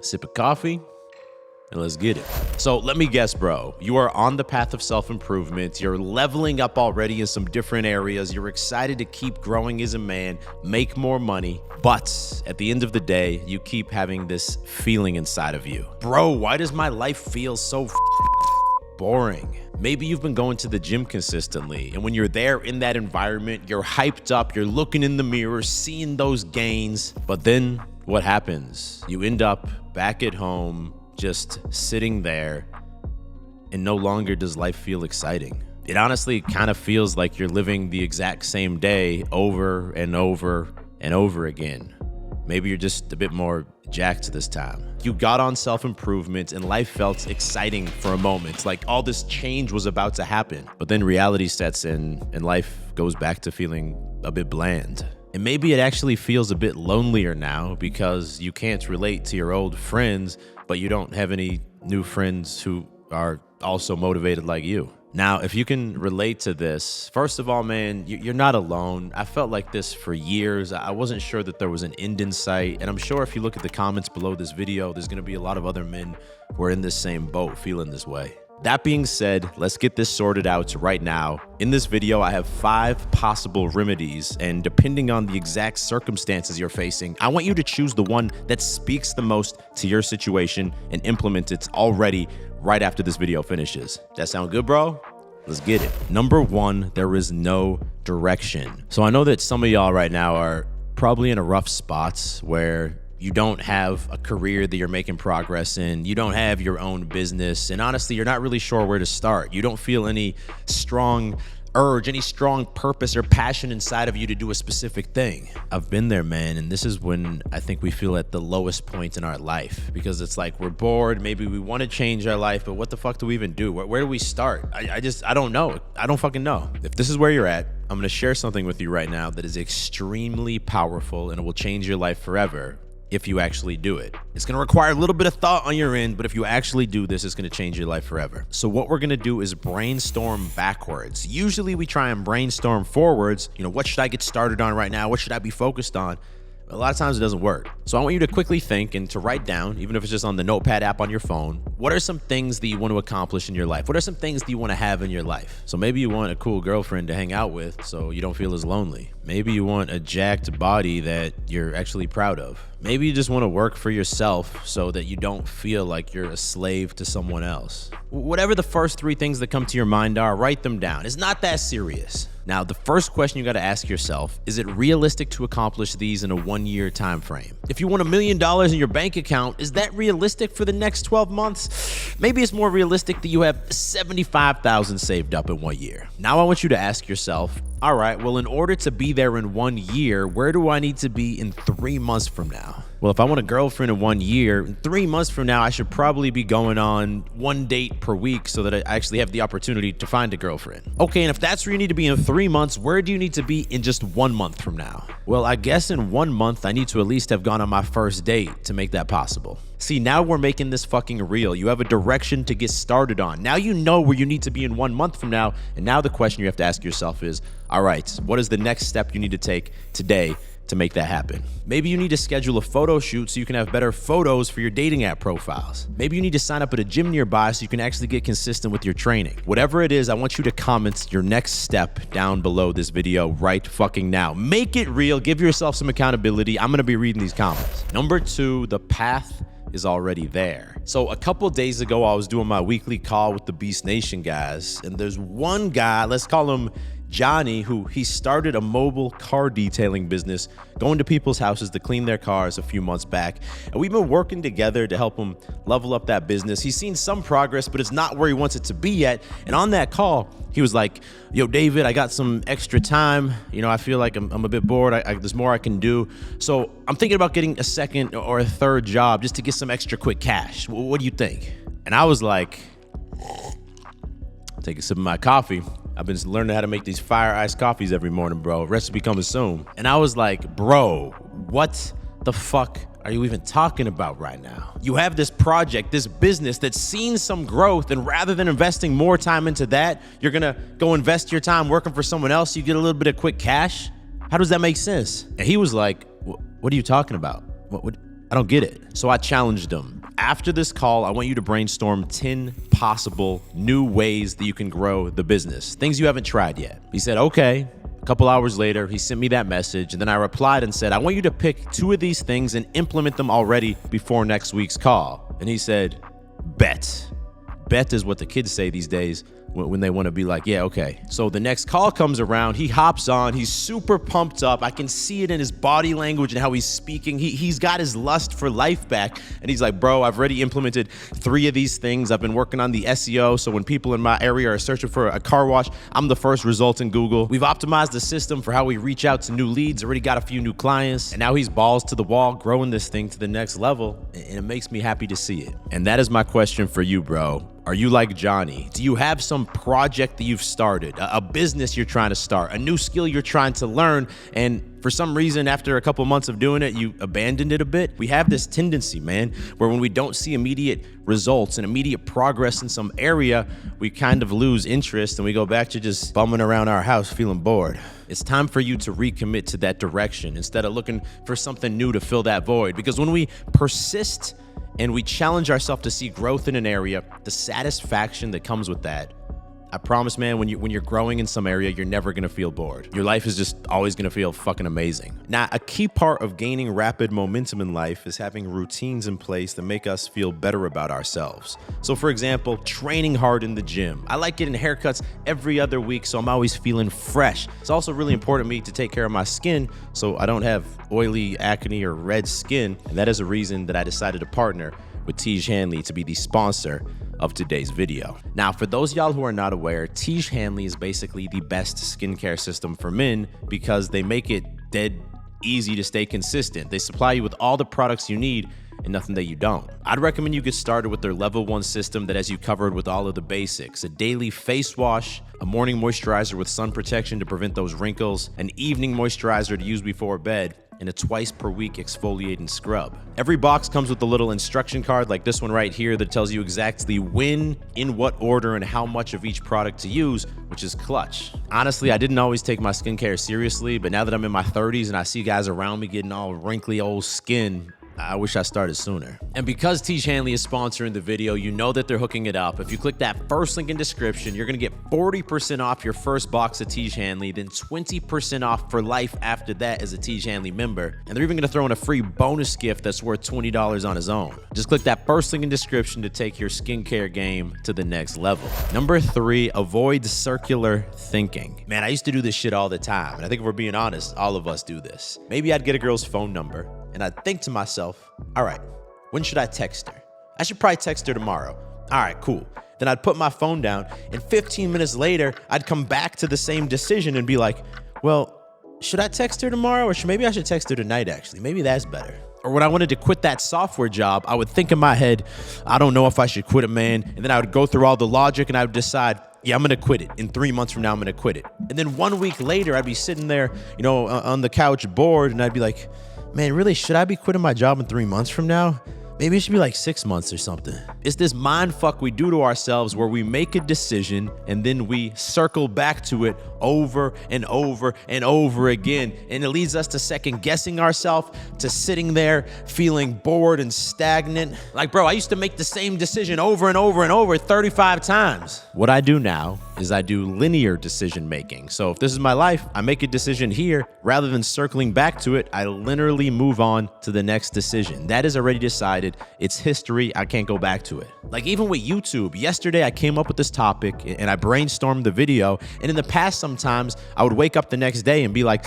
sip of coffee, and let's get it. So let me guess, bro. You are on the path of self-improvement. You're leveling up already in some different areas. You're excited to keep growing as a man, make more money. But at the end of the day, you keep having this feeling inside of you. Bro, why does my life feel so boring? Maybe you've been going to the gym consistently, and when you're there in that environment, you're hyped up, you're looking in the mirror, seeing those gains. But then what happens? You end up back at home, just sitting there, and no longer does life feel exciting. It honestly kind of feels like you're living the exact same day over and over and over again. Maybe you're just a bit more jacked this time. You got on self-improvement and life felt exciting for a moment, like all this change was about to happen. But then reality sets in and life goes back to feeling a bit bland. And maybe it actually feels a bit lonelier now because you can't relate to your old friends, but you don't have any new friends who are also motivated like you. Now, if you can relate to this, first of all, man, you're not alone. I felt like this for years. I wasn't sure that there was an end in sight. And I'm sure if you look at the comments below this video, there's going to be a lot of other men who are in this same boat feeling this way. That being said, let's get this sorted out right now. In this video, I have 5 possible remedies, and depending on the exact circumstances you're facing, I want you to choose the one that speaks the most to your situation and implement it already right after this video finishes. That sound good, bro? Let's get it. Number 1, there is no direction. So I know that some of y'all right now are probably in a rough spot where you don't have a career that you're making progress in. You don't have your own business. And honestly, you're not really sure where to start. You don't feel any strong urge, any strong purpose or passion inside of you to do a specific thing. I've been there, man. And this is when I think we feel at the lowest point in our life, because it's like we're bored. Maybe we want to change our life, but what the fuck do we even do? Where do we start? I don't know. I don't fucking know. If this is where you're at, I'm going to share something with you right now that is extremely powerful and it will change your life forever. If you actually do it. It's gonna require a little bit of thought on your end, but if you actually do this, it's gonna change your life forever. So what we're gonna do is brainstorm backwards. Usually we try and brainstorm forwards. You know, what should I get started on right now? What should I be focused on? A lot of times it doesn't work. So I want you to quickly think and to write down, even if it's just on the notepad app on your phone, what are some things that you want to accomplish in your life? What are some things that you want to have in your life? So maybe you want a cool girlfriend to hang out with so you don't feel as lonely. Maybe you want a jacked body that you're actually proud of. Maybe you just want to work for yourself so that you don't feel like you're a slave to someone else. Whatever the first 3 things that come to your mind are, write them down. It's not that serious. Now, the first question you got to ask yourself, is it realistic to accomplish these in a 1-year time frame? If you want $1 million in your bank account, is that realistic for the next 12 months? Maybe it's more realistic that you have $75,000 saved up in 1 year. Now I want you to ask yourself, all right, well, in order to be there in 1 year, where do I need to be in 3 months from now? Well, if I want a girlfriend in 1 year, in 3 months from now, I should probably be going on 1 date per week so that I actually have the opportunity to find a girlfriend. Okay, and if that's where you need to be in 3 months, where do you need to be in just 1 month from now? Well, I guess in 1 month, I need to at least have gone on my first date to make that possible. See, now we're making this fucking real. You have a direction to get started on. Now you know where you need to be in 1 month from now, and now the question you have to ask yourself is, all right, what is the next step you need to take today to make that happen? Maybe you need to schedule a photo shoot so you can have better photos for your dating app profiles. Maybe you need to sign up at a gym nearby so you can actually get consistent with your training. Whatever it is, I want you to comment your next step down below this video right fucking now. Make it real. Give yourself some accountability. I'm going to be reading these comments. Number 2, the path is already there. So a couple days ago, I was doing my weekly call with the Beast Nation guys, and there's one guy, let's call him Johnny, who he started a mobile car detailing business, going to people's houses to clean their cars a few months back. And we've been working together to help him level up that business. He's seen some progress, but it's not where he wants it to be yet. And on that call, he was like, yo, David, I got some extra time. You know, I feel like I'm a bit bored. There's more I can do. So I'm thinking about getting a second or a third job just to get some extra quick cash. What do you think? And I was like, take a sip of my coffee. I've been learning how to make these fire iced coffees every morning, bro. Recipe coming soon. And I was like, bro, what the fuck are you even talking about right now? You have this project, this business that's seen some growth, and rather than investing more time into that, you're gonna go invest your time working for someone else, you get a little bit of quick cash? How does that make sense? And he was like, what are you talking about? I don't get it. So I challenged him. After this call, I want you to brainstorm 10 possible new ways that you can grow the business, things you haven't tried yet. He said, okay. A couple hours later, he sent me that message, and then I replied and said, I want you to pick 2 of these things and implement them already before next week's call. And he said, bet. Bet is what the kids say these days when they want to be like, yeah, okay. So the next call comes around, he hops on, he's super pumped up. I can see it in his body language and how he's speaking. He's got his lust for life back. And he's like, bro, I've already implemented 3 of these things. I've been working on the SEO. So when people in my area are searching for a car wash, I'm the first result in Google. We've optimized the system for how we reach out to new leads, already got a few new clients. And now he's balls to the wall, growing this thing to the next level. And it makes me happy to see it. And that is my question for you, bro. Are you like Johnny? Do you have some project that you've started, a business you're trying to start, a new skill you're trying to learn, and for some reason, after a couple months of doing it, you abandoned it a bit? We have this tendency, man, where when we don't see immediate results and immediate progress in some area, we kind of lose interest and we go back to just bumming around our house feeling bored. It's time for you to recommit to that direction instead of looking for something new to fill that void. Because when we persist and we challenge ourselves to see growth in an area, the satisfaction that comes with that, I promise, man, when you're growing in some area, you're never gonna feel bored. Your life is just always gonna feel fucking amazing. Now, a key part of gaining rapid momentum in life is having routines in place that make us feel better about ourselves. So for example, training hard in the gym. I like getting haircuts every other week, so I'm always feeling fresh. It's also really important to me to take care of my skin so I don't have oily acne or red skin. And that is a reason that I decided to partner with Tiege Hanley to be the sponsor of today's video. Now, for those y'all who are not aware, Tiege Hanley is basically the best skincare system for men because they make it dead easy to stay consistent. They supply you with all the products you need and nothing that you don't. I'd recommend you get started with their level 1 system that has you covered with all of the basics: a daily face wash, a morning moisturizer with sun protection to prevent those wrinkles, an evening moisturizer to use before bed, and a twice per week exfoliating scrub. Every box comes with a little instruction card like this one right here that tells you exactly when, in what order, and how much of each product to use, which is clutch. Honestly, I didn't always take my skincare seriously, but now that I'm in my 30s and I see guys around me getting all wrinkly old skin, I wish I started sooner. And because Tiege Hanley is sponsoring the video, you know that they're hooking it up. If you click that first link in description, you're gonna get 40% off your first box of Tiege Hanley, then 20% off for life after that as a Tiege Hanley member. And they're even gonna throw in a free bonus gift that's worth $20 on its own. Just click that first link in description to take your skincare game to the next level. Number 3, avoid circular thinking. Man, I used to do this shit all the time. And I think if we're being honest, all of us do this. Maybe I'd get a girl's phone number and I'd think to myself, all right, when should I text her? I should probably text her tomorrow. All right, cool. Then I'd put my phone down, and 15 minutes later, I'd come back to the same decision and be like, well, should I text her tomorrow? Or maybe I should text her tonight, actually. Maybe that's better. Or when I wanted to quit that software job, I would think in my head, I don't know if I should quit it, man. And then I would go through all the logic and I would decide, yeah, I'm gonna quit it. In 3 months from now, I'm gonna quit it. And then 1 week later, I'd be sitting there, on the couch bored, and I'd be like, man, really, should I be quitting my job in 3 months from now? Maybe it should be like 6 months or something. It's this mind fuck we do to ourselves where we make a decision and then we circle back to it over and over and over again. And it leads us to second guessing ourselves, to sitting there feeling bored and stagnant. Like, bro, I used to make the same decision over and over and over 35 times. What I do now is I do linear decision making. So if this is my life, I make a decision here. Rather than circling back to it, I linearly move on to the next decision. That is already decided. It's history. I can't go back to it. Like even with YouTube, yesterday I came up with this topic and I brainstormed the video. And in the past, sometimes I would wake up the next day and be like,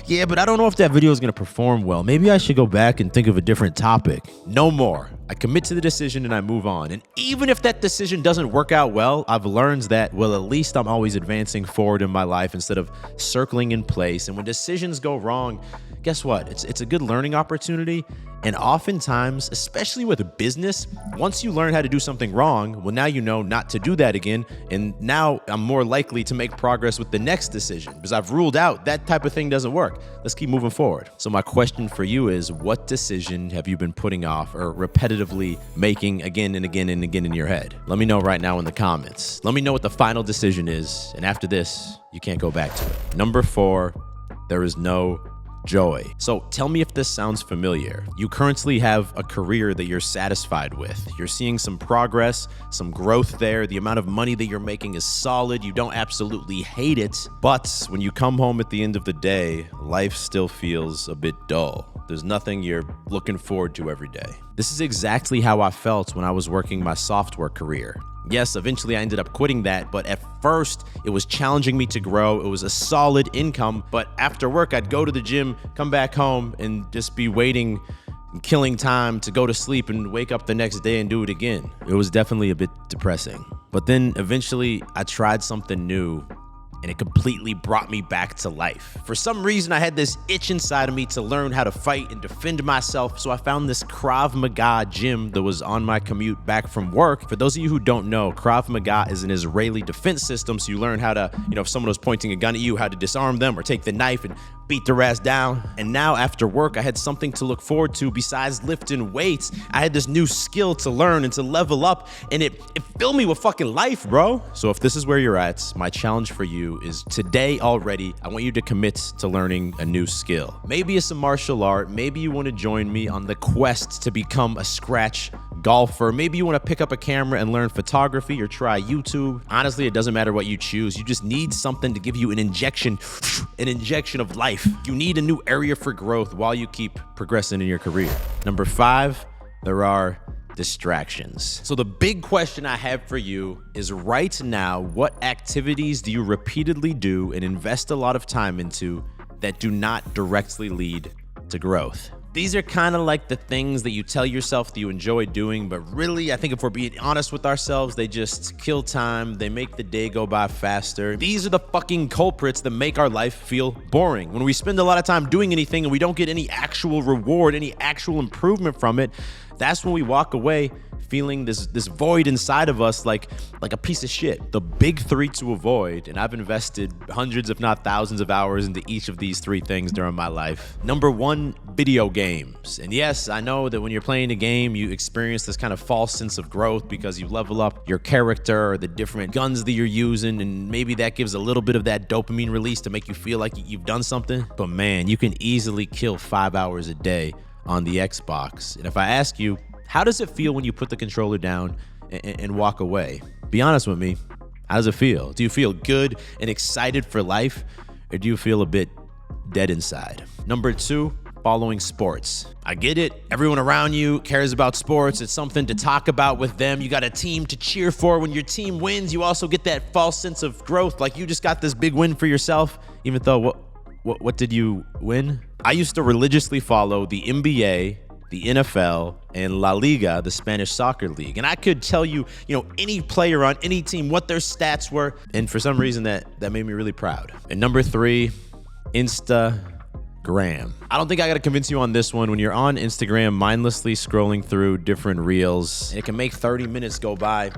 yeah, but I don't know if that video is going to perform well. Maybe I should go back and think of a different topic. No more. I commit to the decision and I move on. And even if that decision doesn't work out well, I've learned that, well, at least I'm always advancing forward in my life instead of circling in place. And when decisions go wrong, guess what? It's a good learning opportunity. And oftentimes, especially with a business, once you learn how to do something wrong, well, now you know not to do that again. And now I'm more likely to make progress with the next decision because I've ruled out that type of thing doesn't work. Let's keep moving forward. So my question for you is, what decision have you been putting off or repetitively making again and again and again in your head? Let me know right now in the comments. Let me know what the final decision is. And after this, you can't go back to it. Number 4, there is no joy. So tell me if this sounds familiar. You currently have a career that you're satisfied with. You're seeing some progress, some growth there. The amount of money that you're making is solid. You don't absolutely hate it. But when you come home at the end of the day, life still feels a bit dull. There's nothing you're looking forward to every day. This is exactly how I felt when I was working my software career. Yes, eventually I ended up quitting that, but at first it was challenging me to grow. It was a solid income, but after work I'd go to the gym, come back home, and just be waiting and killing time to go to sleep and wake up the next day and do it again. It was definitely a bit depressing. But then eventually I tried something new, and it completely brought me back to life. For some reason, I had this itch inside of me to learn how to fight and defend myself, so I found this Krav Maga gym that was on my commute back from work. For those of you who don't know, Krav Maga is an Israeli defense system, so you learn how to, if someone was pointing a gun at you, how to disarm them or take the knife and beat their ass down. And now after work, I had something to look forward to besides lifting weights. I had this new skill to learn and to level up, and it filled me with fucking life, bro. So if this is where you're at, my challenge for you is today already, I want you to commit to learning a new skill. Maybe it's a martial art. Maybe you want to join me on the quest to become a scratch golfer. Maybe you want to pick up a camera and learn photography or try YouTube. Honestly, it doesn't matter what you choose. You just need something to give you an injection of life. You need a new area for growth while you keep progressing in your career. Number 5, there are distractions. So the big question I have for you is right now, what activities do you repeatedly do and invest a lot of time into that do not directly lead to growth? These are kind of like the things that you tell yourself that you enjoy doing, but really, I think if we're being honest with ourselves, they just kill time. They make the day go by faster. These are the fucking culprits that make our life feel boring. When we spend a lot of time doing anything and we don't get any actual reward, any actual improvement from it, that's when we walk away feeling this void inside of us like a piece of shit. The big 3 to avoid, and I've invested hundreds if not thousands of hours into each of these 3 things during my life. Number 1, video games. And yes, I know that when you're playing a game, you experience this kind of false sense of growth because you level up your character or the different guns that you're using, and maybe that gives a little bit of that dopamine release to make you feel like you've done something. But man, you can easily kill 5 hours a day on the Xbox. And if I ask you, how does it feel when you put the controller down and walk away? Be honest with me. How does it feel? Do you feel good and excited for life, or do you feel a bit dead inside? Number 2, following sports. I get it. Everyone around you cares about sports. It's something to talk about with them. You got a team to cheer for. When your team wins, you also get that false sense of growth, like you just got this big win for yourself, even though what did you win? I used to religiously follow the NBA, the NFL, and La Liga, the Spanish soccer league. And I could tell you, any player on any team, what their stats were. And for some reason that made me really proud. And number 3, Instagram. I don't think I gotta convince you on this one. When you're on Instagram, mindlessly scrolling through different reels, it can make 30 minutes go by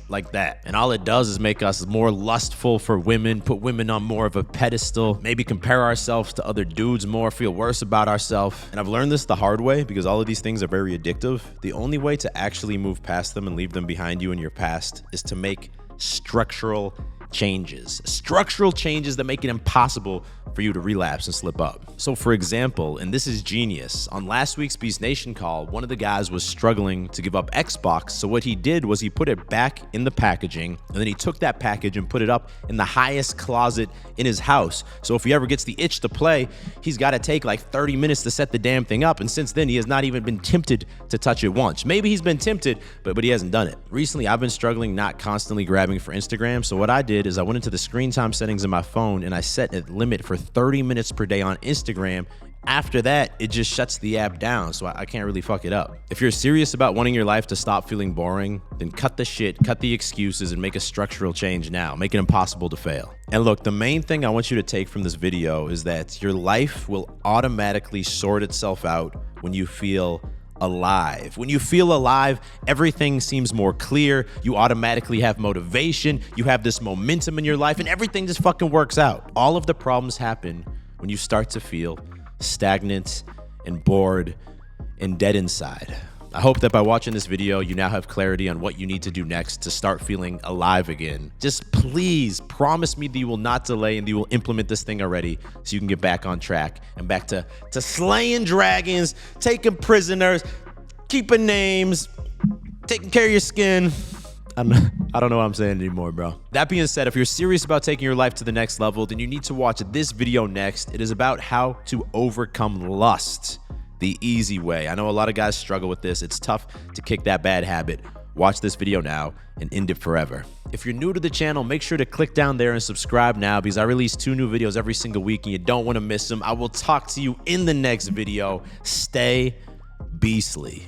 like that. And all it does is make us more lustful for women, put women on more of a pedestal, maybe compare ourselves to other dudes more, feel worse about ourselves. And I've learned this the hard way because all of these things are very addictive. The only way to actually move past them and leave them behind you in your past is to make structural changes that make it impossible for you to relapse and slip up. So for example, and this is genius, on last week's Beast Nation call, one of the guys was struggling to give up Xbox. So what he did was he put it back in the packaging, and then he took that package and put it up in the highest closet in his house. So if he ever gets the itch to play, he's got to take like 30 minutes to set the damn thing up. And since then, he has not even been tempted to touch it once. Maybe he's been tempted, but he hasn't done it. Recently, I've been struggling not constantly grabbing for Instagram. So what I did is I went into the screen time settings in my phone and I set a limit for 30 minutes per day on Instagram. After that, it just shuts the app down, so I can't really fuck it up. If you're serious about wanting your life to stop feeling boring, then cut the shit, cut the excuses, and make a structural change now. Make it impossible to fail. And look, the main thing I want you to take from this video is that your life will automatically sort itself out when you feel alive. When you feel alive, everything seems more clear. You automatically have motivation. You have this momentum in your life, and everything just fucking works out. All of the problems happen when you start to feel stagnant and bored and dead inside. I hope that by watching this video, you now have clarity on what you need to do next to start feeling alive again. Just please promise me that you will not delay and that you will implement this thing already so you can get back on track and back to slaying dragons, taking prisoners, keeping names, taking care of your skin. I don't know what I'm saying anymore, bro. That being said, if you're serious about taking your life to the next level, then you need to watch this video next. It is about how to overcome lust the easy way. I know a lot of guys struggle with this. It's tough to kick that bad habit. Watch this video now and end it forever. If you're new to the channel, make sure to click down there and subscribe now because I release 2 new videos every single week and you don't want to miss them. I will talk to you in the next video. Stay beastly.